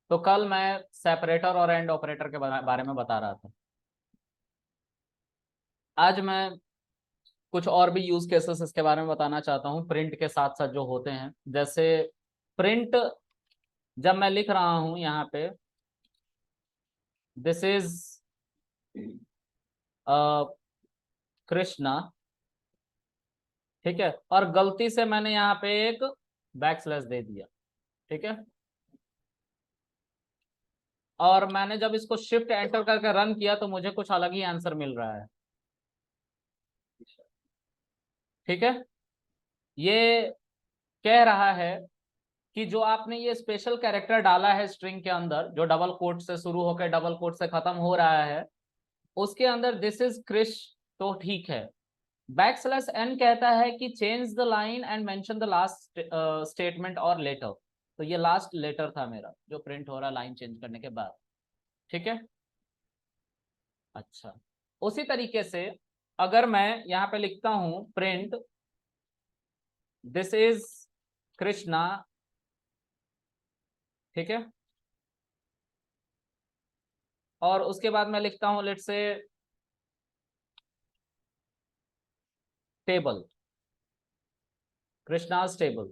तो कल मैं सेपरेटर और एंड ऑपरेटर के बारे में बता रहा था। आज मैं कुछ और भी यूज केसेस इसके बारे में बताना चाहता हूँ, प्रिंट के साथ साथ जो होते हैं। जैसे प्रिंट जब मैं लिख रहा हूं यहाँ पे, दिस इज कृष्णा, ठीक है, और गलती से मैंने यहाँ पे एक बैक स्लैश दे दिया, ठीक है, और मैंने जब इसको शिफ्ट एंटर करके रन किया तो मुझे कुछ अलग ही आंसर मिल रहा है। ठीक है, ये कह रहा है कि जो आपने ये स्पेशल कैरेक्टर डाला है स्ट्रिंग के अंदर, जो डबल कोट से शुरू होकर डबल कोट से खत्म हो रहा है, उसके अंदर दिस इज क्रिश, तो ठीक है। बैक स्लैश एन कहता है कि change the line and mention the last statement और लेटर। तो ये लास्ट लेटर था मेरा जो प्रिंट हो रहा लाइन चेंज करने के बाद। ठीक है, अच्छा, उसी तरीके से अगर मैं यहाँ पे लिखता हूं प्रिंट दिस इज कृष्णा, ठीक है, और उसके बाद मैं लिखता हूं let's say table, Krishna's table,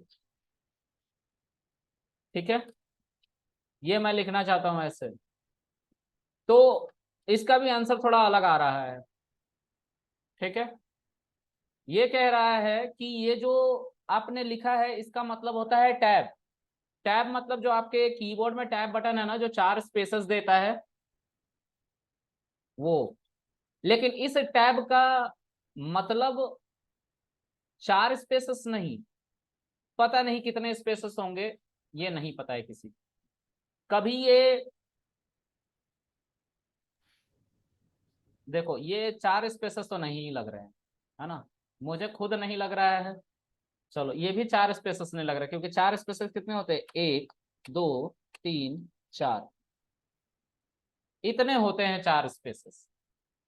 ठीक है, ये मैं लिखना चाहता हूं ऐसे, तो इसका भी आंसर थोड़ा अलग आ रहा है। ठीक है, ये कह रहा है कि ये जो आपने लिखा है इसका मतलब होता है टैब। टैब मतलब जो आपके कीबोर्ड में टैब बटन है ना, जो 4 स्पेसेस देता है वो। लेकिन इस टैब का मतलब 4 स्पेसेस नहीं, पता नहीं कितने स्पेसेस होंगे, ये नहीं पता है किसी। कभी ये देखो, ये 4 स्पेसेस तो नहीं लग रहे हैं, है ना, मुझे खुद नहीं लग रहा है। चलो, ये भी 4 स्पेसेस नहीं लग रहा, क्योंकि 4 स्पेसेस कितने होते हैं, 1 2 3 4, इतने होते हैं 4 स्पेसेस।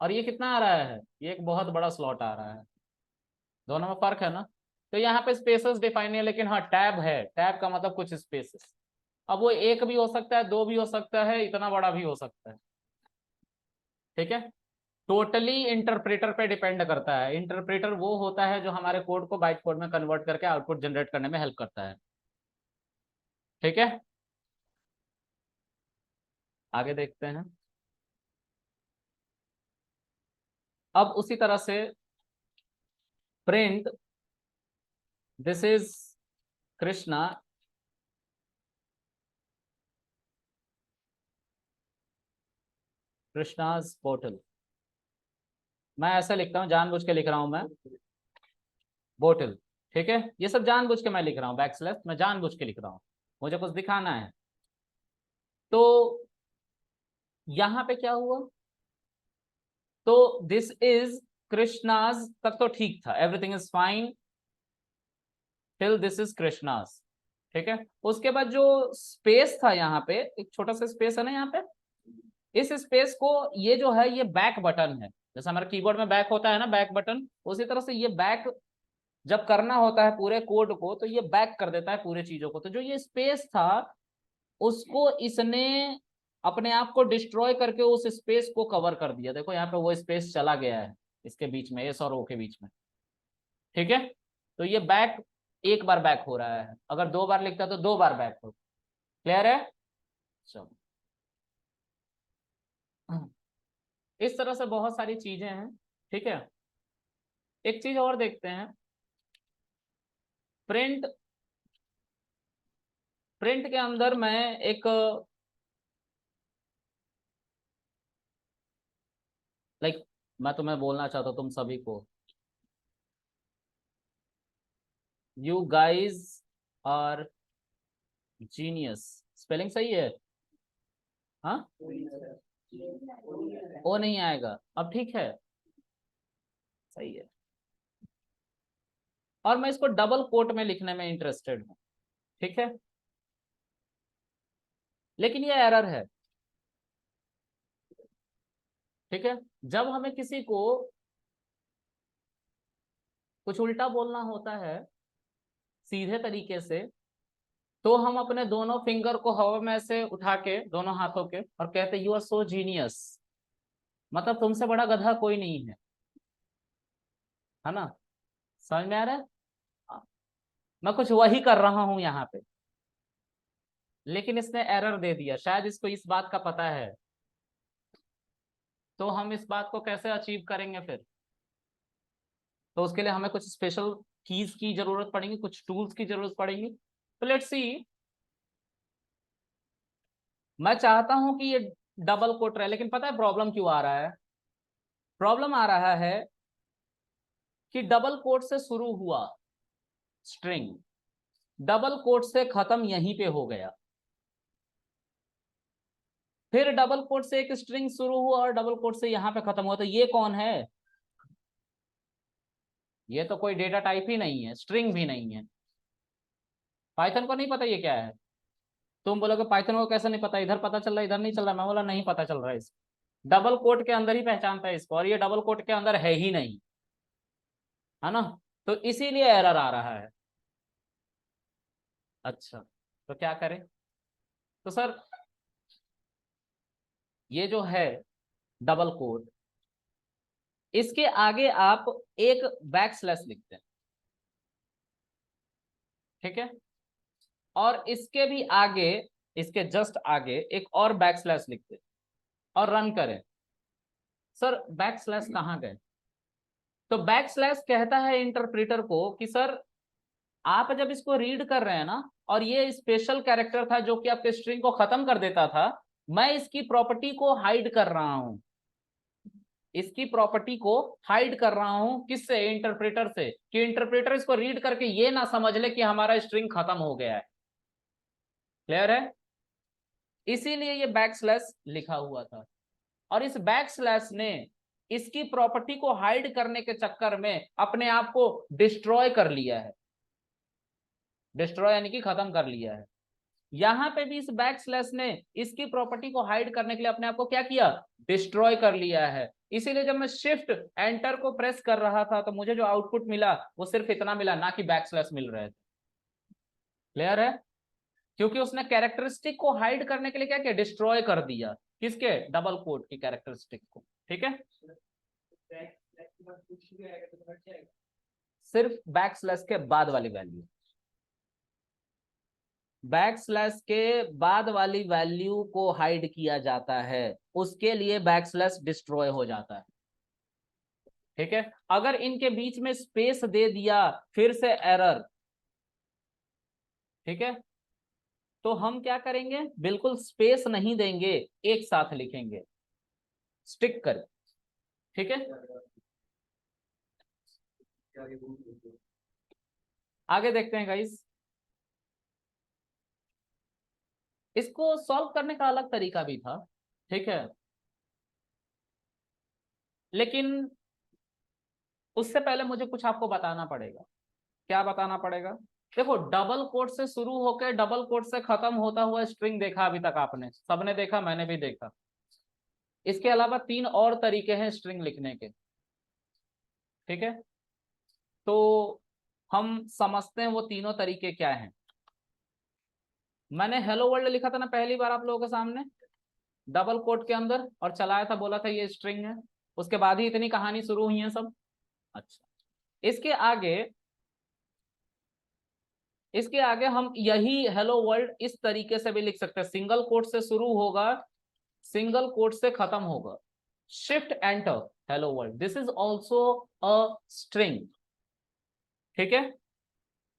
और ये कितना आ रहा है, ये एक बहुत बड़ा स्लॉट आ रहा है, दोनों में फर्क है ना। तो यहाँ पे स्पेसेस डिफाइन है, लेकिन हाँ टैब है, टैब का मतलब कुछ स्पेसेस। अब वो 1 भी हो सकता है, 2 भी हो सकता है, इतना बड़ा भी हो सकता है। ठीक है, टोटली इंटरप्रेटर पे डिपेंड करता है। इंटरप्रेटर वो होता है जो हमारे कोड को बाइट कोड में कन्वर्ट करके आउटपुट जनरेट करने में हेल्प करता है। ठीक है, आगे देखते हैं। अब उसी तरह से print this is Krishna, Krishna's portal. मैं ऐसा लिखता हूं, जानबूझ के लिख रहा हूं मैं, बोटल। ठीक है, ये सब जानबूझ के मैं लिख रहा हूँ, बैक स्लैश मैं जानबूझ के लिख रहा हूँ, मुझे कुछ दिखाना है। तो यहां पे क्या हुआ, तो दिस इज कृष्णाज तक तो ठीक था, everything is fine till this is Krishna's. ठीक है, उसके बाद जो स्पेस था यहाँ पे, एक छोटा सा स्पेस है ना यहाँ पे, इस स्पेस को, ये जो है ये बैक बटन है। जैसे हमारे कीबोर्ड में बैक होता है ना, बैक बटन, उसी तरह से ये बैक जब करना होता है पूरे कोड को, तो ये बैक कर देता है पूरे चीजों को। तो जो ये स्पेस था उसको इसने अपने आप को डिस्ट्रॉय करके उस स्पेस को कवर कर दिया। देखो यहाँ पे वो स्पेस चला गया है इसके बीच में, एस और ओ के बीच में। ठीक है, तो ये बैक एक बार बैक हो रहा है, अगर 2 बार लिखता तो 2 बार बैक हो। क्लियर है, चलो। इस तरह से बहुत सारी चीजें हैं। ठीक है, एक चीज और देखते हैं, प्रिंट। प्रिंट के अंदर मैं एक, लाइक, मैं तुम्हें बोलना चाहता हूँ तुम सभी को, you guys are genius. Spelling सही है? हाँ, ओ नहीं आएगा, अब ठीक है, सही है। और मैं इसको डबल कोट में लिखने में इंटरेस्टेड हूँ। ठीक है, लेकिन ये एरर है। ठीक है, जब हमें किसी को कुछ उल्टा बोलना होता है सीधे तरीके से, तो हम अपने दोनों फिंगर को हवा में ऐसे उठा के दोनों हाथों के और कहते यू आर सो जीनियस, मतलब तुमसे बड़ा गधा कोई नहीं है ना। समझ में आ रहा है? हाँ, मैं कुछ वही कर रहा हूं यहाँ पे, लेकिन इसने एरर दे दिया, शायद इसको इस बात का पता है। तो हम इस बात को कैसे अचीव करेंगे फिर? तो उसके लिए हमें कुछ स्पेशल कीज की जरूरत पड़ेगी, कुछ टूल्स की जरूरत पड़ेगी। तो लेट्स सी, मैं चाहता हूं कि ये डबल कोट रहे, लेकिन पता है प्रॉब्लम क्यों आ रहा है? प्रॉब्लम आ रहा है कि डबल कोट से शुरू हुआ स्ट्रिंग डबल कोट से खत्म यहीं पे हो गया, फिर डबल कोट से एक स्ट्रिंग शुरू हुआ और डबल कोट से यहां पे खत्म हुआ। तो ये कौन है? ये तो कोई डेटा टाइप ही नहीं है, स्ट्रिंग भी नहीं है। पाइथन को नहीं पता ये क्या है। तुम बोलोगे पाइथन को कैसे नहीं पता, इधर पता चल रहा है इधर नहीं चल रहा। मैं बोला नहीं पता चल रहा है इसको, डबल कोट के अंदर ही पहचानता है इसको, और ये डबल कोट के अंदर है ही नहीं, है ना। तो इसीलिए एरर आ रहा है। अच्छा, तो क्या करें? तो सर ये जो है डबल कोट, इसके आगे आप एक बैक स्लैश लिखते हैं, ठीक है, और इसके भी आगे, इसके जस्ट आगे एक और बैक स्लैश लिखते हैं और रन करें। सर बैक स्लैश कहाँ गए? तो बैक स्लैश कहता है इंटरप्रेटर को कि सर आप जब इसको रीड कर रहे हैं ना, और ये स्पेशल कैरेक्टर था जो कि आपके स्ट्रिंग को खत्म कर देता था, मैं इसकी प्रॉपर्टी को हाइड कर रहा हूं, इसकी प्रॉपर्टी को हाइड कर रहा हूं। किससे? इंटरप्रेटर से, कि इंटरप्रेटर इसको रीड करके ये ना समझ ले कि हमारा स्ट्रिंग खत्म हो गया है। क्लियर है? इसीलिए ये बैक स्लैश लिखा हुआ था, और इस बैक स्लैश ने इसकी प्रॉपर्टी को हाइड करने के चक्कर में अपने आप को डिस्ट्रॉय कर लिया है। डिस्ट्रॉय यानी कि खत्म कर लिया है। यहां पे भी इस बैक स्लैश ने इसकी प्रॉपर्टी को हाइड करने के लिए अपने आप को क्या किया? डिस्ट्रॉय कर लिया है। इसीलिए जब मैं शिफ्ट एंटर को प्रेस कर रहा था तो मुझे जो आउटपुट मिला वो सिर्फ इतना मिला, ना कि बैक स्लैश मिल रहे थे। क्लियर है? क्योंकि उसने कैरेक्टरिस्टिक को हाइड करने के लिए क्या किया? डिस्ट्रॉय कर दिया। किसके? डबल कोट की कैरेक्टरिस्टिक को। ठीक है, सिर्फ बैक स्लैश के बाद वाली वैल्यू, बैक स्लैश के बाद वाली वैल्यू को हाइड किया जाता है, उसके लिए बैक स्लैश डिस्ट्रॉय हो जाता है। ठीक है, अगर इनके बीच में स्पेस दे दिया फिर से एरर। ठीक है, तो हम क्या करेंगे? बिल्कुल स्पेस नहीं देंगे, एक साथ लिखेंगे, स्टिक कर। ठीक है, आगे देखते हैं गाइस। इसको सॉल्व करने का अलग तरीका भी था, ठीक है, लेकिन उससे पहले मुझे कुछ आपको बताना पड़ेगा। क्या बताना पड़ेगा? देखो, डबल कोट से शुरू होकर डबल कोट से खत्म होता हुआ स्ट्रिंग देखा अभी तक आपने, सबने देखा, मैंने भी देखा। इसके अलावा तीन और तरीके हैं स्ट्रिंग लिखने के। ठीक है, तो हम समझते हैं वो तीनों तरीके क्या हैं। मैंने हेलो वर्ल्ड लिखा था ना पहली बार आप लोगों के सामने डबल कोट के अंदर, और चलाया था, बोला था ये स्ट्रिंग है। उसके बाद ही इतनी कहानी शुरू हुई है सब। अच्छा, इसके आगे, इसके आगे हम यही हेलो वर्ल्ड इस तरीके से भी लिख सकते हैं। सिंगल कोट से शुरू होगा, सिंगल कोट से खत्म होगा, shift enter, hello world, this is also a string. ठीक है,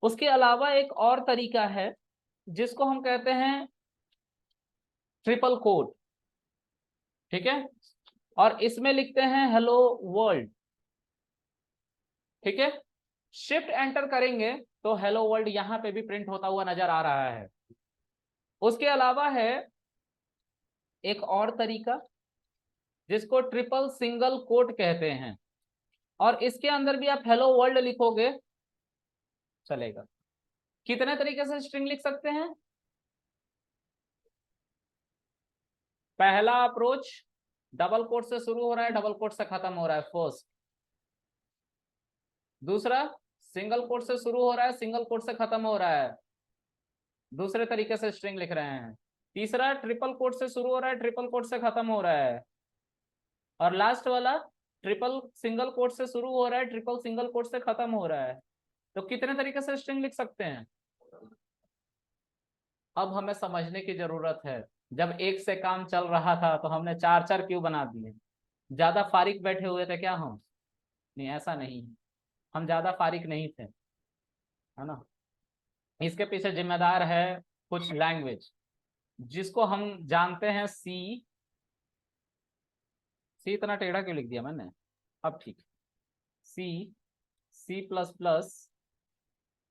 उसके अलावा एक और तरीका है जिसको हम कहते हैं ट्रिपल कोट। ठीक है, और इसमें लिखते हैं हेलो वर्ल्ड। ठीक है, शिफ्ट एंटर करेंगे तो हेलो वर्ल्ड यहां पे भी प्रिंट होता हुआ नजर आ रहा है। उसके अलावा है एक और तरीका जिसको ट्रिपल सिंगल कोट कहते हैं, और इसके अंदर भी आप हेलो वर्ल्ड लिखोगे चलेगा। कितने तरीके से स्ट्रिंग लिख सकते हैं? पहला अप्रोच, डबल कोट से शुरू हो रहा है, डबल कोट से खत्म हो रहा है, फर्स्ट। दूसरा, सिंगल कोट से शुरू हो रहा है, सिंगल कोट से खत्म हो रहा है, दूसरे तरीके से स्ट्रिंग लिख रहे हैं। तीसरा ट्रिपल कोट से शुरू हो रहा है, ट्रिपल कोट से खत्म हो रहा है। और लास्ट वाला ट्रिपल सिंगल कोट से शुरू हो रहा है, ट्रिपल सिंगल कोट से खत्म हो रहा है। तो कितने तरीके से स्ट्रिंग लिख सकते हैं? अब हमें समझने की जरूरत है, जब एक से काम चल रहा था तो हमने चार चार क्यों बना दिए? ज्यादा फारिग बैठे हुए थे क्या हम? नहीं, ऐसा नहीं है, हम ज्यादा फारिग नहीं थे, है ना। इसके पीछे जिम्मेदार है कुछ लैंग्वेज, जिसको हम जानते हैं सी। सी इतना टेढ़ा क्यों लिख दिया मैंने? अब ठीक। सी, सी प्लस प्लस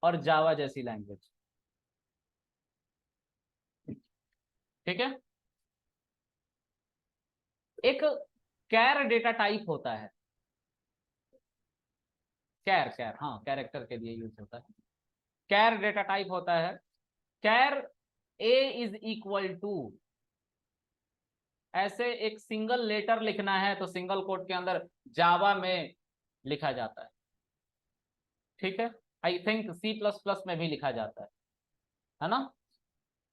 और जावा जैसी लैंग्वेज। ठीक है। एक कैर डेटा टाइप होता है। कैर, कैर, हाँ, कैरेक्टर के लिए यूज होता है। कैर डेटा टाइप होता है। कैर ए इज इक्वल टू, ऐसे एक सिंगल लेटर लिखना है तो सिंगल कोट के अंदर जावा में लिखा जाता है। ठीक है। I think C plus plus में भी लिखा जाता है ना।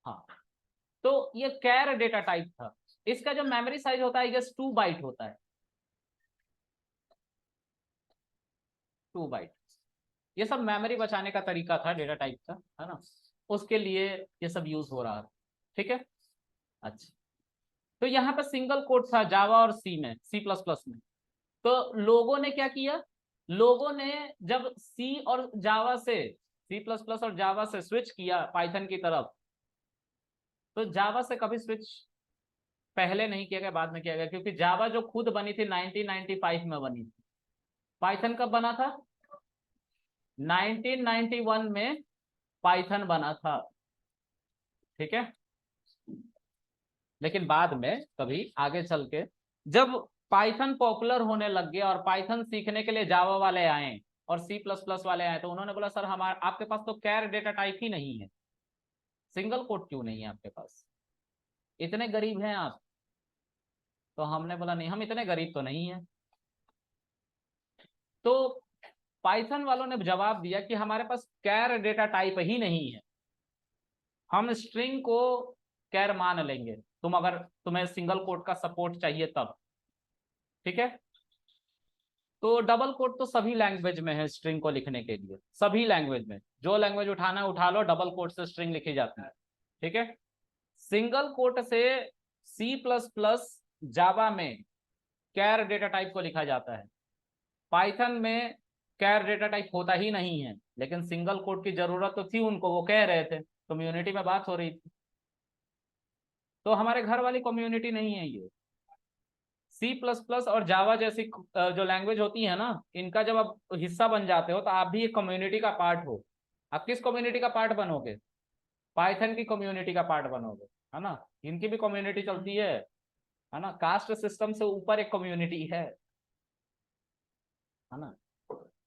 हाँ। तो ये कैर डेटा टाइप था। इसका जो मेमोरी साइज होता है, गेस 2 बाइट होता है। 2 बाइट। ये सब मेमोरी बचाने का तरीका था डेटा टाइप का, है ना। उसके लिए ये सब यूज हो रहा था। ठीक है। अच्छा, तो यहाँ पर सिंगल कोट था जावा और सी में, सी प्लस प्लस में। तो लोगों ने क्या किया? लोगों ने जब सी और जावा से, सी प्लस प्लस और जावा से स्विच किया पाइथन की तरफ, तो जावा से कभी स्विच पहले नहीं किया गया, बाद में किया गया, क्योंकि जावा जो खुद बनी थी 1995 में बनी थी। पाइथन कब बना था? 1991 में पाइथन बना था। ठीक है। लेकिन बाद में कभी आगे चल के जब पाइथन पॉपुलर होने लग गया और पाइथन सीखने के लिए जावा वाले आए और सी प्लस प्लस वाले आए, तो उन्होंने बोला सर हमारे आपके पास तो कैर डेटा टाइप ही नहीं है, सिंगल कोट क्यों नहीं है आपके पास, इतने गरीब हैं आप? तो हमने बोला नहीं, हम इतने गरीब तो नहीं है। तो पाइथन वालों ने जवाब दिया कि हमारे पास कैर डेटा टाइप ही नहीं है, हम स्ट्रिंग को कैर मान लेंगे तुम, अगर तुम्हें सिंगल कोट का सपोर्ट चाहिए तब। ठीक है। तो डबल कोट तो सभी लैंग्वेज में है स्ट्रिंग को लिखने के लिए, सभी लैंग्वेज में, जो लैंग्वेज उठाना है उठा लो, डबल कोट से स्ट्रिंग लिखी जाती है। ठीक है। सिंगल कोट से सी प्लस प्लस जावा में कैर डेटा टाइप को लिखा जाता है। पाइथन में कैर डेटा टाइप होता ही नहीं है, लेकिन सिंगल कोट की जरूरत तो थी उनको, वो कह रहे थे, कम्युनिटी में बात हो रही थी। तो हमारे घर वाली कम्युनिटी नहीं है ये। सी प्लस प्लस और जावा जैसी जो लैंग्वेज होती है ना, इनका जब आप हिस्सा बन जाते हो तो आप भी एक कम्युनिटी का पार्ट हो। आप किस कम्युनिटी का पार्ट बनोगे? पाइथन की कम्युनिटी का पार्ट बनोगे, है ना। इनकी भी कम्युनिटी चलती है ना। कास्ट सिस्टम से ऊपर एक कम्युनिटी है ना।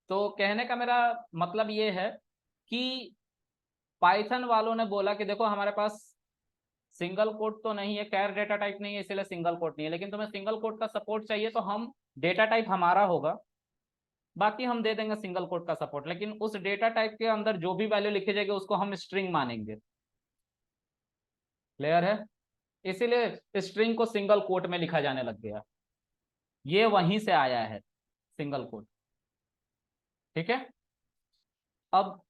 तो कहने का मेरा मतलब ये है कि पाइथन वालों ने बोला कि देखो हमारे पास सिंगल कोट तो नहीं है, कैर डेटा टाइप नहीं है, इसलिए सिंगल कोट नहीं है, लेकिन तुम्हें सिंगल कोट का सपोर्ट चाहिए तो हम, डेटा टाइप हमारा होगा, बाकी हम दे देंगे सिंगल कोट का सपोर्ट, लेकिन उस डेटा टाइप के अंदर जो भी वैल्यू लिखी जाएगी उसको हम स्ट्रिंग मानेंगे। क्लियर है? इसीलिए स्ट्रिंग को सिंगल कोट में लिखा जाने लग गया, ये वहीं से आया है सिंगल कोट। ठीक है। अब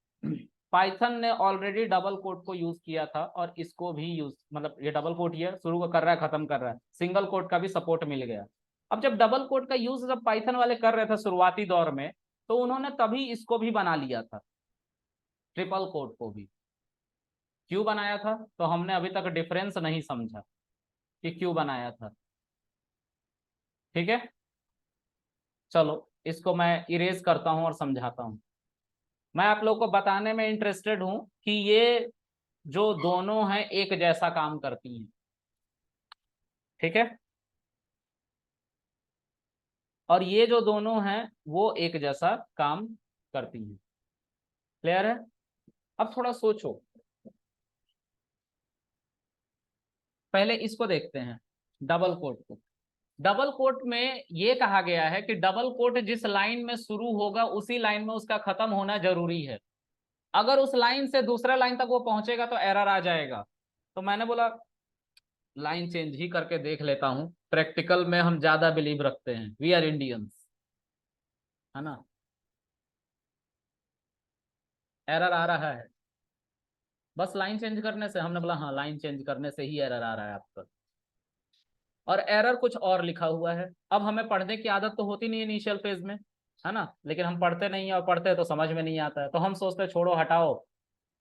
पाइथन ने ऑलरेडी डबल कोट को यूज किया था और इसको भी यूज, मतलब ये डबल कोट ये शुरू कर रहा है, खत्म कर रहा है, सिंगल कोट का भी सपोर्ट मिल गया। अब जब डबल कोट का यूज जब पाइथन वाले कर रहे थे शुरुआती दौर में, तो उन्होंने तभी इसको भी बना लिया था, ट्रिपल कोट को भी। क्यों बनाया था? तो हमने अभी तक डिफरेंस नहीं समझा कि क्यों बनाया था। ठीक है। चलो, इसको मैं इरेज करता हूं और समझाता हूं। मैं आप लोग को बताने में इंटरेस्टेड हूं कि ये जो दोनों हैं एक जैसा काम करती हैं। ठीक है। और ये जो दोनों हैं वो एक जैसा काम करती हैं। क्लियर है? अब थोड़ा सोचो, पहले इसको देखते हैं, डबल कोट को। डबल कोट में ये कहा गया है कि डबल कोट जिस लाइन में शुरू होगा उसी लाइन में उसका खत्म होना जरूरी है। अगर उस लाइन से दूसरा लाइन तक वो पहुंचेगा तो एरर आ जाएगा। तो मैंने बोला लाइन चेंज ही करके देख लेता हूं, प्रैक्टिकल में हम ज्यादा बिलीव रखते हैं, वी आर इंडियंस, है ना। एरर आ रहा है बस लाइन चेंज करने से, हमने बोला हाँ लाइन चेंज करने से ही एरर आ रहा है आपका। और एरर कुछ और लिखा हुआ है। अब हमें पढ़ने की आदत तो होती नहीं है इनिशियल फेज में, है ना, लेकिन हम पढ़ते नहीं है, और पढ़ते हैं तो समझ में नहीं आता है, तो हम सोचते हैं छोड़ो हटाओ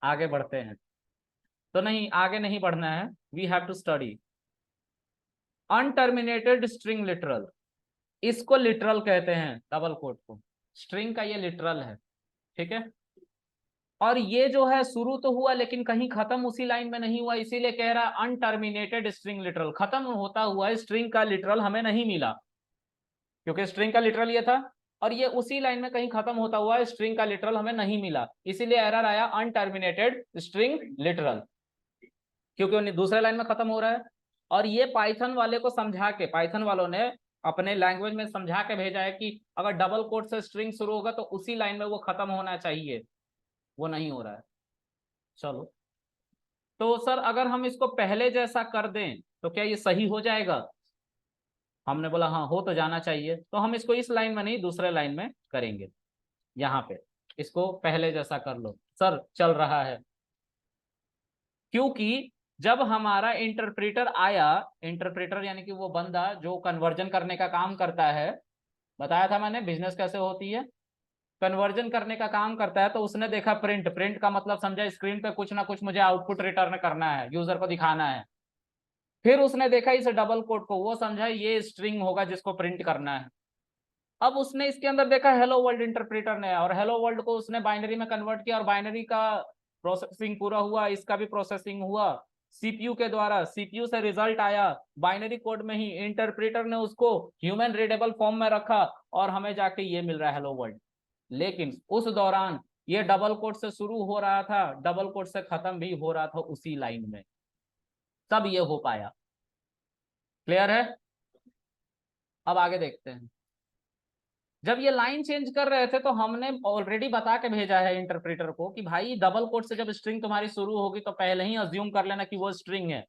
आगे बढ़ते हैं। तो नहीं, आगे नहीं बढ़ना है, we have to study unterminated string literal. इसको लिटरल कहते हैं, डबल कोट को, स्ट्रिंग का ये लिटरल है, ठीक है। और ये जो है शुरू तो हुआ लेकिन कहीं खत्म उसी लाइन में नहीं हुआ, इसीलिए कह रहा है अनटर्मिनेटेड स्ट्रिंग लिटरल, खत्म होता हुआ स्ट्रिंग का लिटरल हमें नहीं मिला, क्योंकि स्ट्रिंग का लिटरल ये था, और ये उसी लाइन में कहीं खत्म होता हुआ स्ट्रिंग का लिटरल हमें नहीं मिला, इसीलिए एरर आया अनटर्मिनेटेड स्ट्रिंग लिटरल, क्योंकि दूसरे लाइन में खत्म हो रहा है। और ये पाइथन वाले को समझा के, पाइथन वालों ने अपने लैंग्वेज में समझा के भेजा है कि अगर डबल कोट से स्ट्रिंग शुरू होगा तो उसी लाइन में वो खत्म होना चाहिए, वो नहीं हो रहा है। चलो, तो सर अगर हम इसको पहले जैसा कर दें तो क्या ये सही हो जाएगा? हमने बोला हाँ हो तो जाना चाहिए, तो हम इसको इस लाइन में नहीं दूसरे लाइन में करेंगे, यहाँ पे इसको पहले जैसा कर लो। सर चल रहा है, क्योंकि जब हमारा इंटरप्रेटर आया, इंटरप्रेटर यानी कि वो बंदा जो कन्वर्जन करने का काम करता है, बताया था मैंने बिजनेस कैसे होती है, कन्वर्जन करने का काम करता है, तो उसने देखा प्रिंट, प्रिंट का मतलब समझा स्क्रीन पे कुछ ना कुछ मुझे आउटपुट रिटर्न करना है, यूजर को दिखाना है। फिर उसने देखा इस डबल कोट को, वो समझा ये स्ट्रिंग होगा जिसको प्रिंट करना है। अब उसने इसके अंदर देखा हेलो वर्ल्ड, इंटरप्रेटर ने, और हेलो वर्ल्ड को उसने बाइनरी में कन्वर्ट किया, और बाइनरी का प्रोसेसिंग पूरा हुआ, इसका भी प्रोसेसिंग हुआ सीपीयू के द्वारा, सीपीयू से रिजल्ट आया बाइनरी कोड में ही, इंटरप्रेटर ने उसको ह्यूमन रीडेबल फॉर्म में रखा, और हमें जाके ये मिल रहा है हेलो वर्ल्ड। लेकिन उस दौरान ये डबल कोट से शुरू हो रहा था, डबल कोट से खत्म भी हो रहा था उसी लाइन में, तब ये हो पाया। क्लियर है? अब आगे देखते हैं। जब ये लाइन चेंज कर रहे थे तो हमने ऑलरेडी बता के भेजा है इंटरप्रेटर को कि भाई डबल कोट से जब स्ट्रिंग तुम्हारी शुरू होगी तो पहले ही अज्यूम कर लेना कि वो स्ट्रिंग है,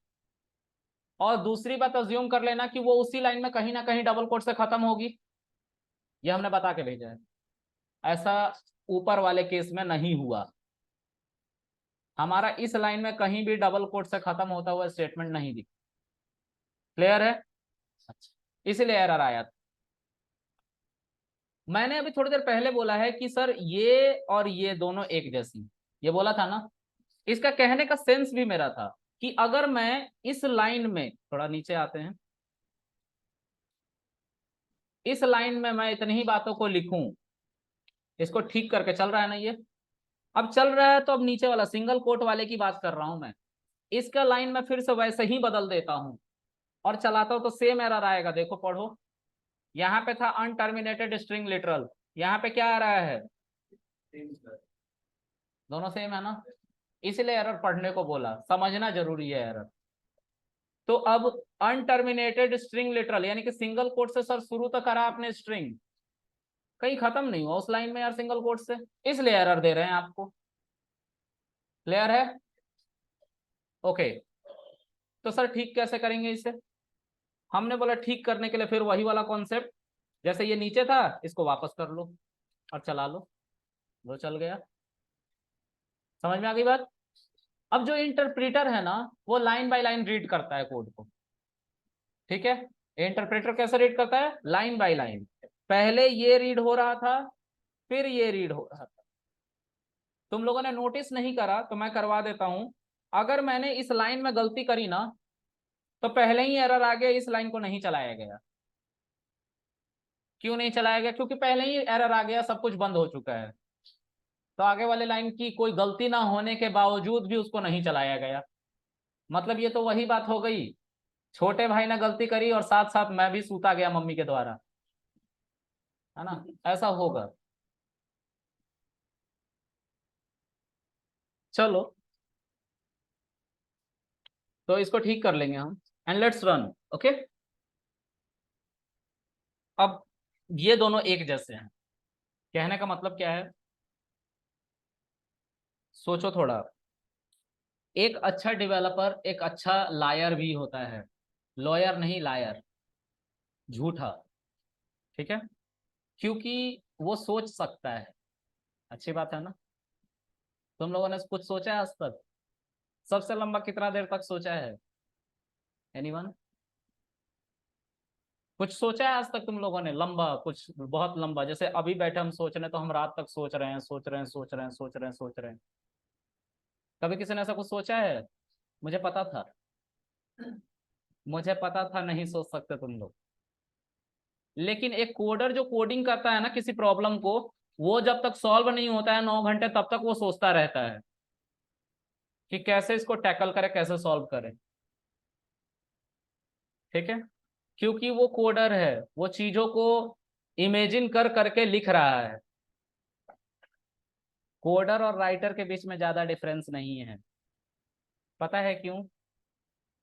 और दूसरी बात अज्यूम कर लेना कि वो उसी लाइन में कहीं ना कहीं डबल कोट से खत्म होगी, ये हमने बता के भेजा है। ऐसा ऊपर वाले केस में नहीं हुआ, हमारा इस लाइन में कहीं भी डबल कोट से खत्म होता हुआ स्टेटमेंट नहीं दिखा। क्लियर है? अच्छा, इसलिए एरर आया था। मैंने अभी थोड़ी देर पहले बोला है कि सर ये और ये दोनों एक जैसी, ये बोला था ना, इसका कहने का सेंस भी मेरा था कि अगर मैं इस लाइन में, थोड़ा नीचे आते हैं, इस लाइन में मैं इतनी ही बातों को लिखूं, इसको ठीक करके चल रहा है ना ये, अब चल रहा है, तो अब नीचे वाला सिंगल कोट वाले की बात कर रहा हूं मैं, इसका लाइन में फिर से वैसे ही बदल देता हूं और चलाता हूं तो सेम एरर आएगा। देखो पढ़ो, यहाँ पे था अनटर्मिनेटेड स्ट्रिंग लिटरल, यहाँ पे क्या आ रहा है? दोनों सेम है ना, इसलिए एरर पढ़ने को बोला, समझना जरूरी है एरर। तो अब अनटर्मिनेटेड स्ट्रिंग लिटरल यानी कि सिंगल कोट से सर शुरू तो करा आपने स्ट्रिंग, कहीं खत्म नहीं हुआ उस लाइन में यार सिंगल कोट से, इसलिए एरर दे रहे हैं आपको। क्लियर है? ओके, तो सर ठीक कैसे करेंगे इसे? हमने बोला ठीक करने के लिए फिर वही वाला कॉन्सेप्ट, जैसे ये नीचे था इसको वापस कर लो और चला लो, वो चल गया। समझ में आ गई बात? अब जो इंटरप्रेटर है ना, वो लाइन बाय लाइन रीड करता है कोड को, ठीक है। इंटरप्रेटर कैसे रीड करता है? लाइन बाय लाइन, पहले ये रीड हो रहा था, फिर ये रीड हो रहा था। तुम लोगों ने नोटिस नहीं करा तो मैं करवा देता हूं, अगर मैंने इस लाइन में गलती करी ना तो पहले ही एरर आ गया, इस लाइन को नहीं चलाया गया। क्यों नहीं चलाया गया? क्योंकि पहले ही एरर आ गया, सब कुछ बंद हो चुका है, तो आगे वाले लाइन की कोई गलती ना होने के बावजूद भी उसको नहीं चलाया गया। मतलब ये तो वही बात हो गई, छोटे भाई ने गलती करी और साथ साथ मैं भी सूता गया मम्मी के द्वारा, है ना, ऐसा होगा। चलो, तो इसको ठीक कर लेंगे हम, एंड लेट्स रन। ओके, अब ये दोनों एक जैसे हैं, कहने का मतलब क्या है? सोचो थोड़ा। एक अच्छा डेवलपर एक अच्छा लायर भी होता है, लॉयर नहीं लायर, झूठा। ठीक है, क्योंकि वो सोच सकता है। अच्छी बात है ना। तुम लोगों ने कुछ सोचा है आज तक? सबसे लंबा कितना देर तक सोचा है? एनीवन? कुछ सोचा है आज तक तुम लोगों ने लंबा, कुछ बहुत लंबा? जैसे अभी बैठे हम सोच रहे हैं तो हम रात तक सोच रहे हैं, सोच रहे हैं, सोच रहे हैं, सोच रहे हैं, सोच रहे हैं। कभी किसी ने ऐसा कुछ सोचा है? मुझे पता था, मुझे पता था नहीं सोच सकते तुम लोग। लेकिन एक कोडर जो कोडिंग करता है ना किसी प्रॉब्लम को, वो जब तक सॉल्व नहीं होता है 9 घंटे, तब तक वो सोचता रहता है कि कैसे इसको टैकल करे, कैसे सॉल्व करे। ठीक है, क्योंकि वो कोडर है, वो चीजों को इमेजिन कर करके लिख रहा है। कोडर और राइटर के बीच में ज्यादा डिफरेंस नहीं है। पता है क्यों?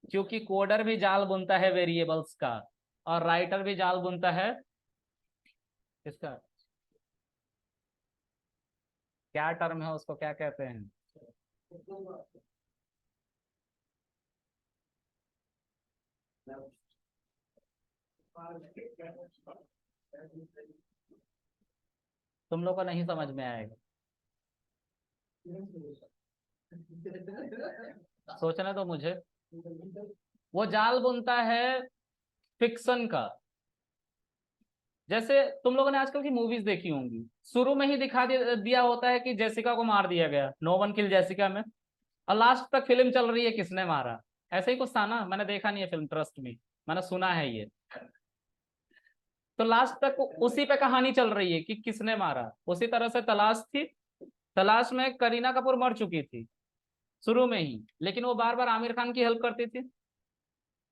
क्योंकि कोडर भी जाल बुनता है वेरिएबल्स का, और राइटर भी जाल बुनता है इसका। क्या टर्म है उसको, क्या कहते हैं? तुम लोग को नहीं समझ में आएगा, सोचने दो मुझे। वो जाल बुनता है फिक्शन का। जैसे तुम लोगों ने आजकल की मूवीज देखी होंगी, शुरू में ही दिखा दिया होता है कि जेसिका को मार दिया गया, नो वन किल जेसिका में, और लास्ट तक फिल्म चल रही है किसने मारा। ऐसे ही कुछ था ना, मैंने देखा नहीं है फिल्म, ट्रस्ट मी, मैंने सुना है ये। तो लास्ट तक उसी पे कहानी चल रही है कि किसने मारा। उसी तरह से तलाश थी, तलाश में करीना कपूर मर चुकी थी शुरू में ही, लेकिन वो बार बार आमिर खान की हेल्प करती थी,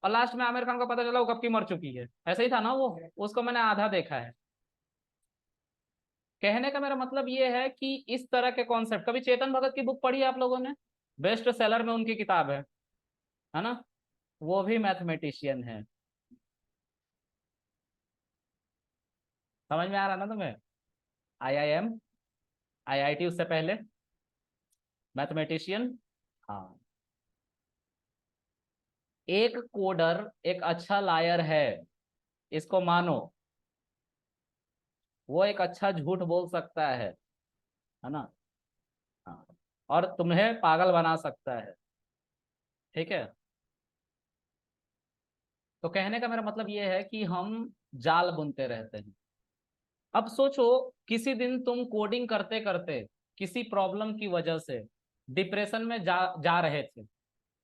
और लास्ट में आमिर खान को पता चला वो कब की मर चुकी है। ऐसे ही था ना वो, उसको मैंने आधा देखा है। कहने का मेरा मतलब ये है कि इस तरह के कॉन्सेप्ट, कभी चेतन भगत की बुक पढ़ी है आप लोगों ने? बेस्ट सेलर में उनकी किताब है ना? वो भी मैथमेटिशियन है। समझ में आ रहा ना तुम्हें? IIM, IIT उससे पहले, मैथमेटिशियन। हाँ, एक कोडर एक अच्छा लायर है, इसको मानो। वो एक अच्छा झूठ बोल सकता है ना? हाँ, और तुम्हें पागल बना सकता है। ठीक है, तो कहने का मेरा मतलब ये है कि हम जाल बुनते रहते हैं। अब सोचो, किसी दिन तुम कोडिंग करते करते किसी प्रॉब्लम की वजह से डिप्रेशन में जा रहे थे,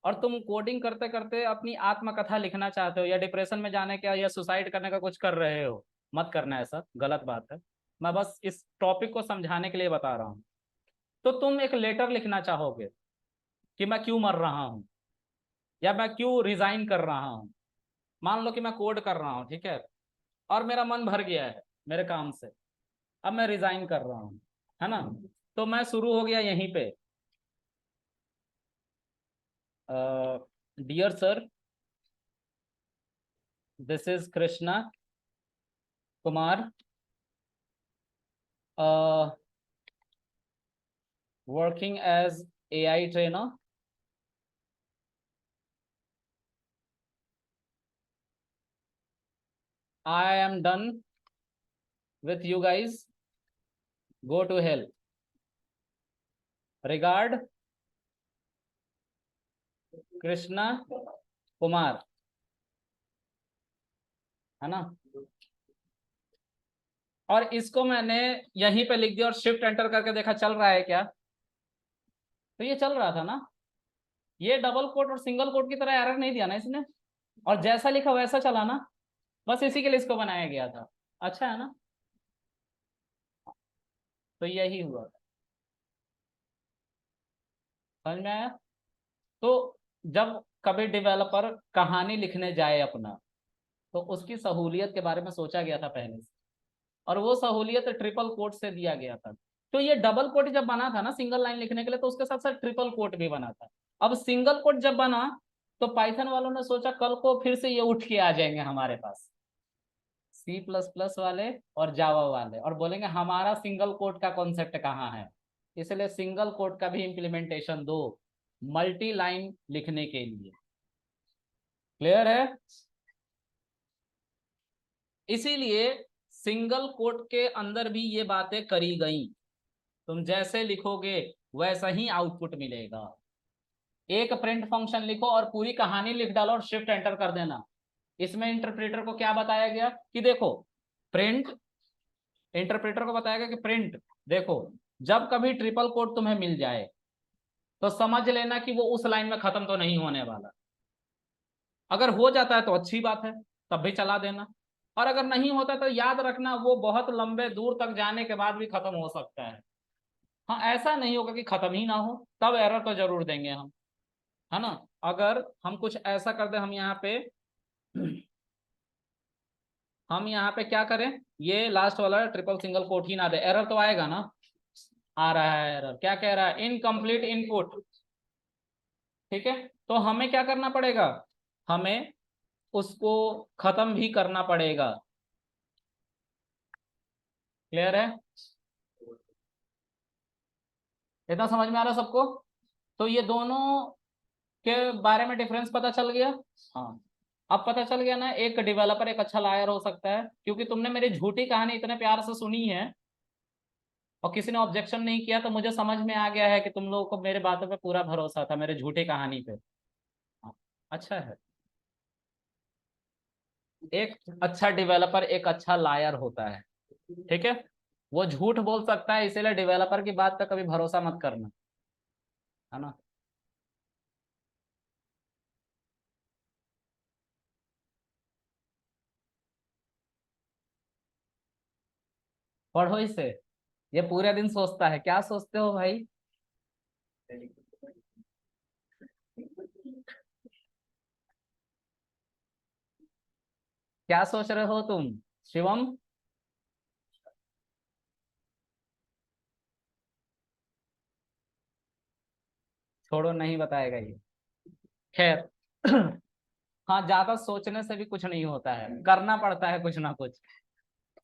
और तुम कोडिंग करते करते अपनी आत्मकथा लिखना चाहते हो, या डिप्रेशन में जाने का या सुसाइड करने का कुछ कर रहे हो। मत करना, ऐसा गलत बात है। मैं बस इस टॉपिक को समझाने के लिए बता रहा हूँ। तो तुम एक लेटर लिखना चाहोगे कि मैं क्यों मर रहा हूँ, या मैं क्यों रिजाइन कर रहा हूँ। मान लो कि मैं कोड कर रहा हूँ, ठीक है, और मेरा मन भर गया है मेरे काम से, अब मैं रिजाइन कर रहा हूँ, है ना? तो मैं शुरू हो गया यहीं पे, dear sir, this is Krishna Kumar, working as AI trainer. I am done with you guys. Go to hell. Regard, Krishna Kumar, है ना? और इसको मैंने यहीं पे लिख दिया और शिफ्ट एंटर करके देखा चल रहा है क्या। तो ये चल रहा था ना, ये डबल कोट और सिंगल कोट की तरह एरर नहीं दिया ना इसने, और जैसा लिखा वैसा चला ना। बस इसी के लिए इसको बनाया गया था। अच्छा है ना? तो यही हुआ, समझ में आया? तो जब कभी डेवलपर कहानी लिखने जाए अपना, तो उसकी सहूलियत के बारे में सोचा गया था पहले से, और वो सहूलियत ट्रिपल कोट से दिया गया था। तो ये डबल कोट जब बना था ना सिंगल लाइन लिखने के लिए, तो उसके साथ साथ ट्रिपल कोट भी बना था। अब सिंगल कोट जब बना, तो पाइथन वालों ने सोचा कल को फिर से ये उठ के आ जाएंगे हमारे पास, C++ वाले और जावा वाले, और बोलेंगे हमारा सिंगल कोट का कॉन्सेप्ट कहाँ है। इसलिए सिंगल कोट का भी इंप्लीमेंटेशन दो मल्टी लाइन लिखने के लिए। क्लियर है? इसीलिए सिंगल कोट के अंदर भी ये बातें करी गई। तुम जैसे लिखोगे वैसा ही आउटपुट मिलेगा। एक प्रिंट फंक्शन लिखो और पूरी कहानी लिख डालो और शिफ्ट एंटर कर देना। इसमें इंटरप्रेटर को क्या बताया गया कि देखो प्रिंट, इंटरप्रेटर को बताया गया कि प्रिंट देखो जब कभी ट्रिपल कोट तुम्हें मिल जाए तो समझ लेना कि वो उस लाइन में खत्म तो नहीं होने वाला। अगर हो जाता है तो अच्छी बात है, तब भी चला देना। और अगर नहीं होता तो याद रखना वो बहुत लंबे दूर तक जाने के बाद भी खत्म हो सकता है। हाँ, ऐसा नहीं होगा कि खत्म ही ना हो, तब एरर तो जरूर देंगे हम, है ना। अगर हम कुछ ऐसा कर दे, हम यहाँ पे क्या करें, ये लास्ट वाला ट्रिपल सिंगल कोट ही ना दे, एरर तो आएगा ना। आ रहा है एरर, क्या कह रहा है, इनकम्प्लीट इनपुट। ठीक है, तो हमें क्या करना पड़ेगा, हमें उसको खत्म भी करना पड़ेगा। क्लियर है? इतना समझ में आ रहा है सबको? तो ये दोनों के बारे में डिफरेंस पता चल गया। हाँ, अब पता चल गया ना, एक डेवलपर एक अच्छा लायर हो सकता है, क्योंकि तुमने मेरी झूठी कहानी इतने प्यार से सुनी है और किसी ने ऑब्जेक्शन नहीं किया, तो मुझे समझ में आ गया है कि तुम लोगों को मेरे बातों पे पूरा भरोसा था, मेरे झूठी कहानी पे। हाँ, अच्छा है। एक अच्छा डेवलपर एक अच्छा लायर होता है। ठीक है, वो झूठ बोल सकता है, इसीलिए डेवलपर की बात पे कभी भरोसा मत करना, है ना। पढ़ो इसे, ये पूरे दिन सोचता है, क्या सोचते हो भाई? क्या सोच रहे हो तुम, शिवम? छोड़ो, नहीं बताएगा ये। खैर हाँ, ज्यादा सोचने से भी कुछ नहीं होता है, करना पड़ता है कुछ ना कुछ।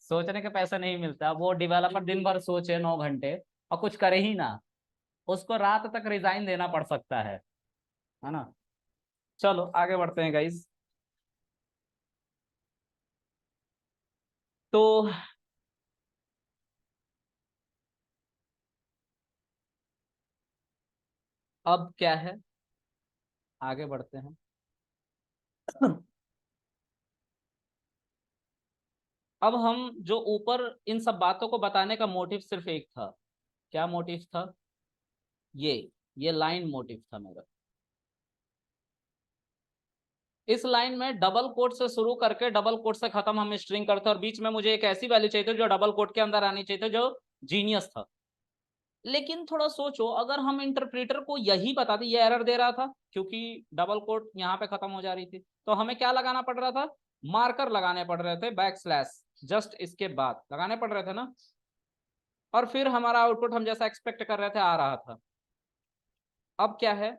सोचने के पैसे नहीं मिलता, वो डेवलपर दिन भर सोचे 9 घंटे और कुछ करे ही ना, उसको रात तक रिजाइन देना पड़ सकता है ना। चलो आगे बढ़ते हैं गाइस। तो अब क्या है, आगे बढ़ते हैं। अब हम जो ऊपर इन सब बातों को बताने का मोटिव सिर्फ एक था। क्या मोटिव था? ये ये लाइन मोटिव था मेरा। इस लाइन में डबल कोट से शुरू करके डबल कोट से खत्म हम स्ट्रिंग करते, और बीच में मुझे एक ऐसी वैल्यू चाहिए थी जो डबल कोट के अंदर आनी चाहिए थी, जो जीनियस था। लेकिन थोड़ा सोचो, अगर हम इंटरप्रेटर को यही बताते, ये एरर दे रहा था क्योंकि डबल कोट यहाँ पे खत्म हो जा रही थी, तो हमें क्या लगाना पड़ रहा था, मार्कर लगाने पड़ रहे थे, बैक स्लैश जस्ट इसके बाद लगाने पड़ रहे थे ना। और फिर हमारा आउटपुट हम जैसा एक्सपेक्ट कर रहे थे आ रहा था। अब क्या है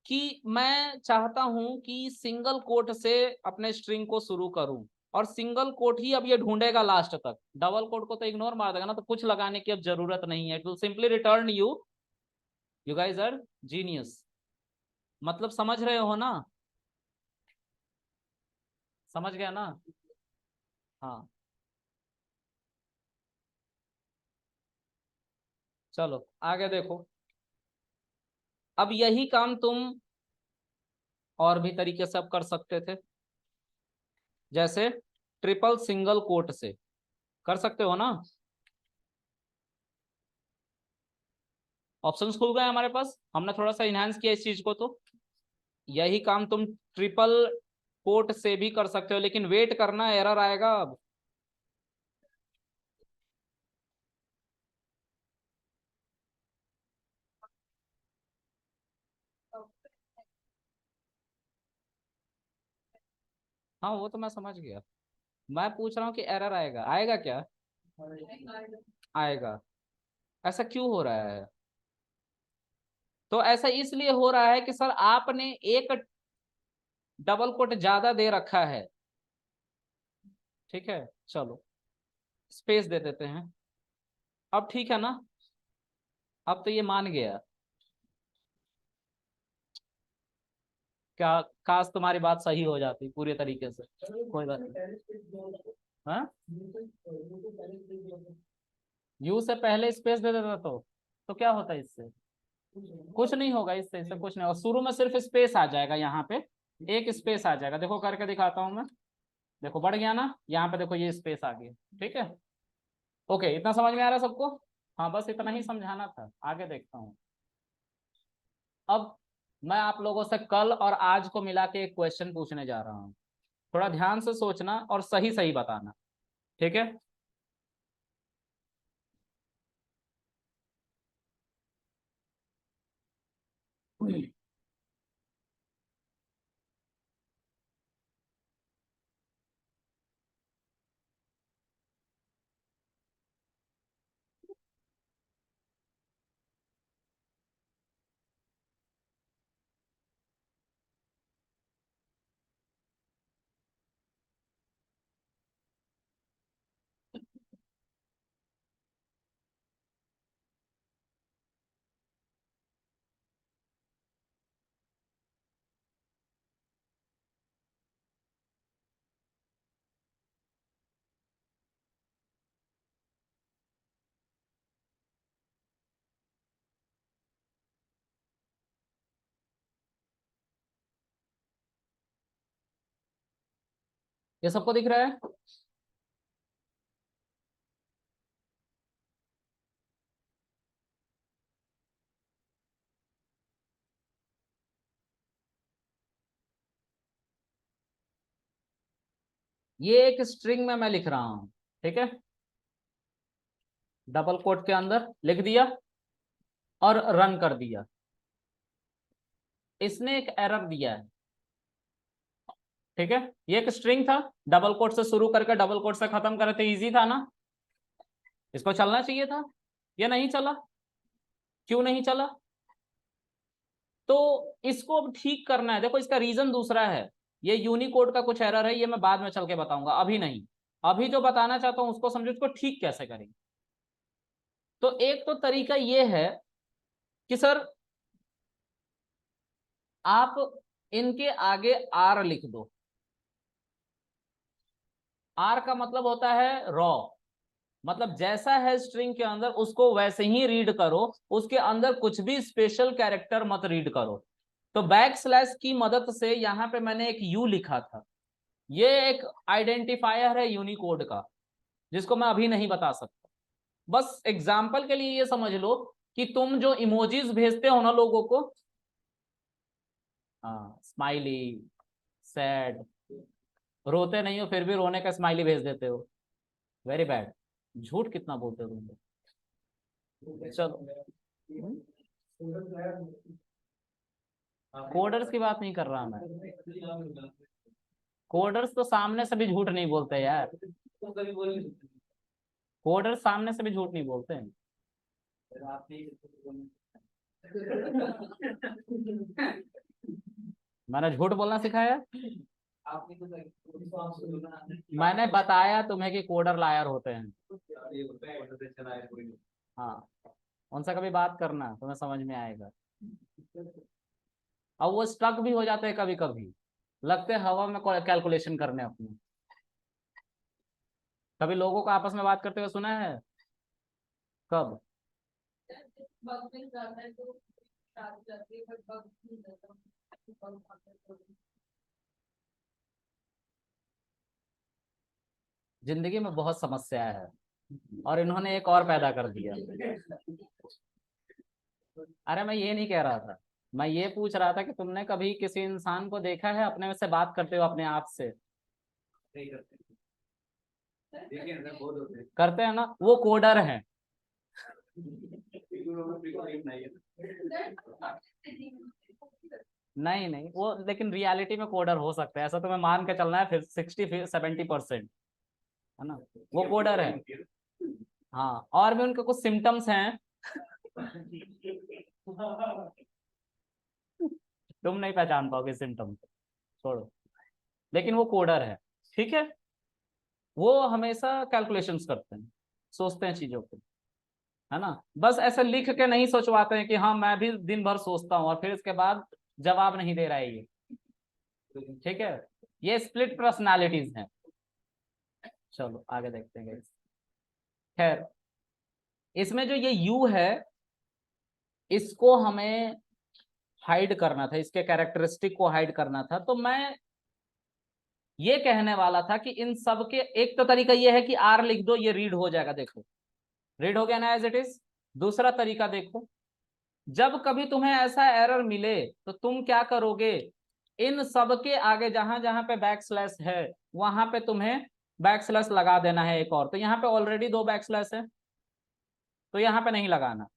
कि मैं चाहता हूं कि सिंगल कोट से अपने स्ट्रिंग को शुरू करूं, और सिंगल कोट ही अब ये ढूंढेगा लास्ट तक, डबल कोट को तो इग्नोर मार देगा ना, तो कुछ लगाने की अब जरूरत नहीं है, it will simply return you, you guys are genius. मतलब समझ रहे हो ना? समझ गया ना? हाँ, चलो आगे देखो। अब यही काम तुम और भी तरीके से अब कर सकते थे, जैसे ट्रिपल सिंगल कोट से कर सकते हो ना। ऑप्शंस खुल गए हमारे पास, हमने थोड़ा सा इनहेंस किया इस चीज को, तो यही काम तुम ट्रिपल कोट से भी कर सकते हो, लेकिन वेट करना, एरर आएगा अब। हाँ, वो तो मैं समझ गया, मैं पूछ रहा हूँ कि एरर आएगा, आएगा क्या? आएगा। ऐसा क्यों हो रहा है? तो ऐसा इसलिए हो रहा है कि सर आपने एक डबल कोट ज्यादा दे रखा है। ठीक है, चलो स्पेस दे देते हैं। अब ठीक है ना? अब तो ये मान गया। क्या, काश तुम्हारी बात सही हो जाती पूरे तरीके से। कोई बात नहीं। हाँ, यू से पहले स्पेस दे देता तो क्या होता है इससे? कुछ नहीं होगा इससे, इससे कुछ नहीं होगा। शुरू में सिर्फ स्पेस आ जाएगा, यहाँ पे एक स्पेस आ जाएगा। देखो करके दिखाता हूँ मैं। देखो बढ़ गया ना, यहाँ पे देखो ये स्पेस आ गया। ठीक है, ओके, इतना समझ में आ रहा है सबको? हाँ, बस इतना ही समझाना था, आगे देखता हूँ। अब मैं आप लोगों से कल और आज को मिला के एक क्वेश्चन पूछने जा रहा हूँ। थोड़ा ध्यान से सोचना और सही सही बताना, ठीक है? ये सबको दिख रहा है? ये एक स्ट्रिंग में मैं लिख रहा हूं, ठीक है? डबल कोट के अंदर लिख दिया और रन कर दिया। इसने एक एरर दिया है, ठीक है? ये एक स्ट्रिंग था, डबल कोट से शुरू करके डबल कोट से खत्म करे थे, इजी था ना? इसको चलना चाहिए था, ये नहीं चला। क्यों नहीं चला? तो इसको अब ठीक करना है। देखो इसका रीजन दूसरा है, ये यूनिकोड का कुछ एरर है, ये मैं बाद में चल के बताऊंगा, अभी नहीं। अभी जो बताना चाहता हूं उसको समझो, इसको ठीक कैसे करेंगे। तो एक तो तरीका ये है कि सर आप इनके आगे आर लिख दो। आर का मतलब होता है रॉ, मतलब जैसा है स्ट्रिंग के अंदर उसको वैसे ही रीड करो, उसके अंदर कुछ भी स्पेशल कैरेक्टर मत रीड करो। तो बैक स्लैश की मदद से यहां पे मैंने एक यू लिखा था, ये एक आइडेंटिफायर है यूनिकोड का, जिसको मैं अभी नहीं बता सकता। बस एग्जाम्पल के लिए ये समझ लो कि तुम जो इमोजीज भेजते हो ना लोगों को, हाँ, स्माइली, सैड, रोते नहीं हो फिर भी रोने का स्माइली भेज देते हो, वेरी बैड। झूठ कितना बोलते हो तुम लोग। चलो, कोडर्स की बात नहीं कर रहा मैं। कोडर्स तो सामने से भी झूठ नहीं बोलते यार, कोडर्स सामने से भी झूठ नहीं बोलते हैं। मैंने झूठ बोलना सिखाया? मैंने बताया तुम्हें कि कोडर लायर होते हैं। हाँ, उनसे कभी बात करना, तुम्हें समझ में आएगा। और वो स्टक भी हो जाते हैं कभी कभी, लगते हैं हवा में कैलकुलेशन करने अपनी। कभी लोगों को आपस में बात करते हुए सुना है? कब? जिंदगी में बहुत समस्या है, और इन्होंने एक और पैदा कर दिया। अरे मैं ये नहीं कह रहा था, मैं ये पूछ रहा था कि तुमने कभी किसी इंसान को देखा है अपने से बात करते हो अपने आप से? करते हैं ना, वो कोडर है। नहीं नहीं, वो लेकिन रियलिटी में कोडर हो सकता है, ऐसा तुम्हें मान के चलना है, फिर 60-70%, है ना? वो कोडर है। हाँ, और भी उनके कुछ सिम्टम्स हैं। तुम नहीं पहचान पाओगे सिम्टम, छोड़ो। लेकिन वो कोडर है, ठीक है? वो हमेशा कैलकुलेशंस करते हैं, सोचते हैं चीजों को। है ना। बस ऐसे लिख के नहीं सोचवाते हैं कि हाँ मैं भी दिन भर सोचता हूँ और फिर इसके बाद जवाब नहीं दे रहा है ये। ठीक है, ये स्प्लिट पर्सनालिटीज हैं। चलो आगे देखते हैं guys। खैर, इसमें जो ये यू है, इसको हमें हाइड करना था, इसके कैरेक्टरिस्टिक को हाइड करना था। तो मैं ये कहने वाला था कि इन सब के एक तो तरीका ये है कि आर लिख दो, ये रीड हो जाएगा। देखो रीड हो गया ना एज इट इज। दूसरा तरीका देखो, जब कभी तुम्हें ऐसा एरर मिले तो तुम क्या करोगे, इन सब के आगे जहां जहां पे बैक स्लैश है वहां पे तुम्हें बैक स्लैश लगा देना है एक और। तो यहाँ पे ऑलरेडी 2 बैक स्लैश है, तो यहाँ पे नहीं लगाना।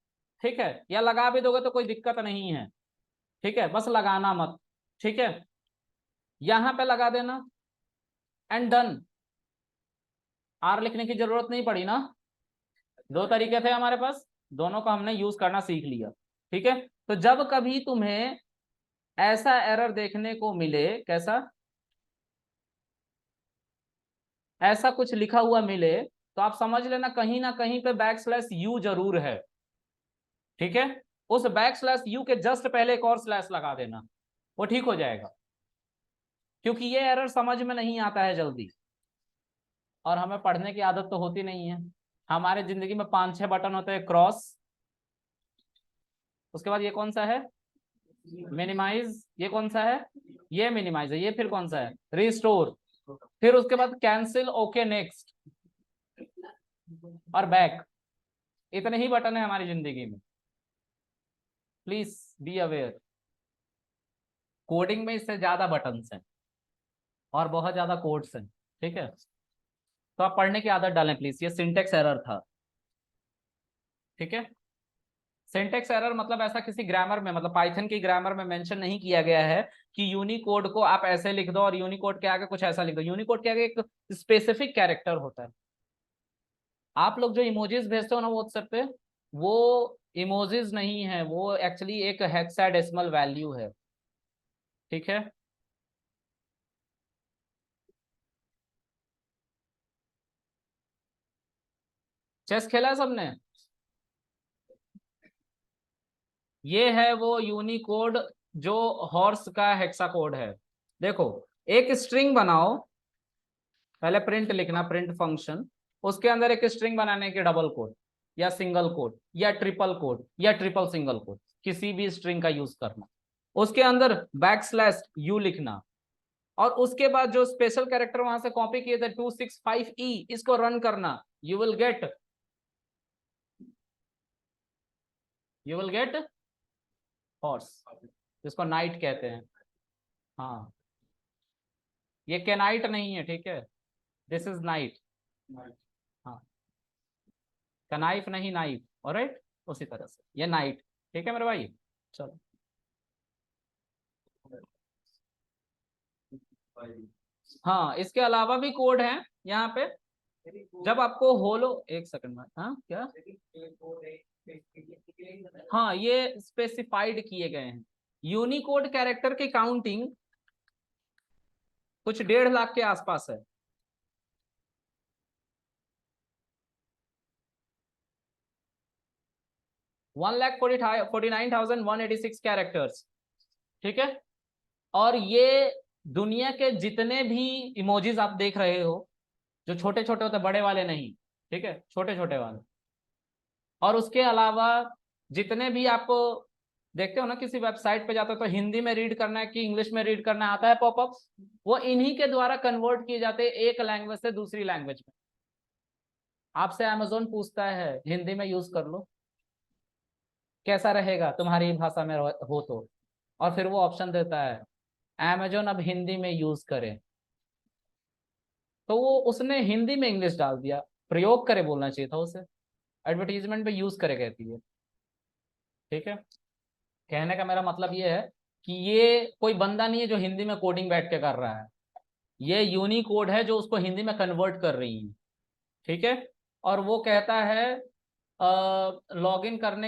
ठीक है, या लगा भी दोगे तो कोई दिक्कत नहीं है। ठीक है, बस लगाना मत। ठीक है, यहां पे लगा देना एंड डन। आर लिखने की जरूरत नहीं पड़ी ना। 2 तरीके थे हमारे पास, दोनों को हमने यूज करना सीख लिया। ठीक है, तो जब कभी तुम्हें ऐसा एरर देखने को मिले, कैसा, ऐसा कुछ लिखा हुआ मिले, तो आप समझ लेना कहीं ना कहीं पे बैक स्लैश यू जरूर है। ठीक है, उस बैक स्लैश यू के जस्ट पहले एक और स्लैश लगा देना, वो ठीक हो जाएगा। क्योंकि ये एरर समझ में नहीं आता है जल्दी, और हमें पढ़ने की आदत तो होती नहीं है। हमारे जिंदगी में 5-6 बटन होते हैं, क्रॉस, उसके बाद ये कौन सा है, मिनिमाइज, ये कौन सा है, ये मिनिमाइज है, ये फिर कौन सा है, रिस्टोर, फिर उसके बाद कैंसिल, ओके नेक्स्ट, और बैक। इतने ही बटन है हमारी जिंदगी में, प्लीज बी अवेयर। कोडिंग में इससे ज्यादा बटन्स हैं और बहुत ज्यादा कोड्स हैं। ठीक है, तो आप पढ़ने की आदत डालें प्लीज। ये सिंटेक्स एरर था। ठीक है, सिंटेक्स एरर मतलब ऐसा किसी ग्रामर में, मतलब पाइथन की ग्रामर में मेंशन नहीं किया गया है कि यूनिकोड को आप ऐसे लिख दो और यूनिकोड के आगे कुछ ऐसा लिख दो। यूनिकोड के आगे एक स्पेसिफिक कैरेक्टर होता है। आप लोग जो इमोजीज भेजते हो ना व्हाट्सएप पे, वो इमोजीज नहीं है, वो एक्चुअली एक हेक्साडेसिमल वैल्यू है। ठीक है, चेस खेला है सबने। ये है वो यूनिकोड जो हॉर्स का हेक्सा कोड है। देखो, एक स्ट्रिंग बनाओ, पहले प्रिंट लिखना, प्रिंट फंक्शन, उसके अंदर एक स्ट्रिंग बनाने के डबल कोड या सिंगल कोड या ट्रिपल कोड या ट्रिपल सिंगल कोड, किसी भी स्ट्रिंग का यूज करना। उसके अंदर बैक स्लैश यू लिखना, और उसके बाद जो स्पेशल कैरेक्टर वहां से कॉपी किए थे 265E, इसको रन करना। You will get, you will get horse, जिसको नाइट कहते हैं। हाँ, ये कैनाइट नहीं है, ठीक है, दिस इज नाइट। हाँ, कनाइफ नहीं, नाइफ, ऑलराइट, उसी तरह से ये नाइट। ठीक है मेरे भाई, चलो। हाँ, इसके अलावा भी कोड है यहाँ पे। जब आपको होलो, एक सेकंड में, हाँ क्या, हाँ ये स्पेसिफाइड किए गए हैं। यूनिकोड कैरेक्टर की काउंटिंग कुछ 1.5 लाख के आसपास है। 1,49,186 कैरेक्टर्स। ठीक है, और ये दुनिया के जितने भी इमोजीज आप देख रहे हो, जो छोटे छोटे होते, बड़े वाले नहीं, ठीक है, छोटे छोटे वाले, और उसके अलावा जितने भी आपको देखते हो ना, किसी वेबसाइट पे जाते हो तो हिंदी में रीड करना है कि इंग्लिश में रीड करना आता है पॉपअप, वो इन्हीं के द्वारा कन्वर्ट किए जाते हैं एक लैंग्वेज से दूसरी लैंग्वेज में। आपसे अमेजोन पूछता है हिंदी में यूज कर लो, कैसा रहेगा तुम्हारी भाषा में हो तो, और फिर वो ऑप्शन देता है अमेजोन अब हिंदी में यूज करें, तो वो उसने हिंदी में इंग्लिश डाल दिया। प्रयोग करे बोलना चाहिए था उसे, एडवर्टीजमेंट पे यूज करे कहती है। ठीक है, कहने का मेरा मतलब ये है कि ये कोई बंदा नहीं है जो हिंदी में कोडिंग बैठ के कर रहा है, ये यूनिकोड है जो उसको हिंदी में कन्वर्ट कर रही है। ठीक है, और वो कहता है लॉगिन करने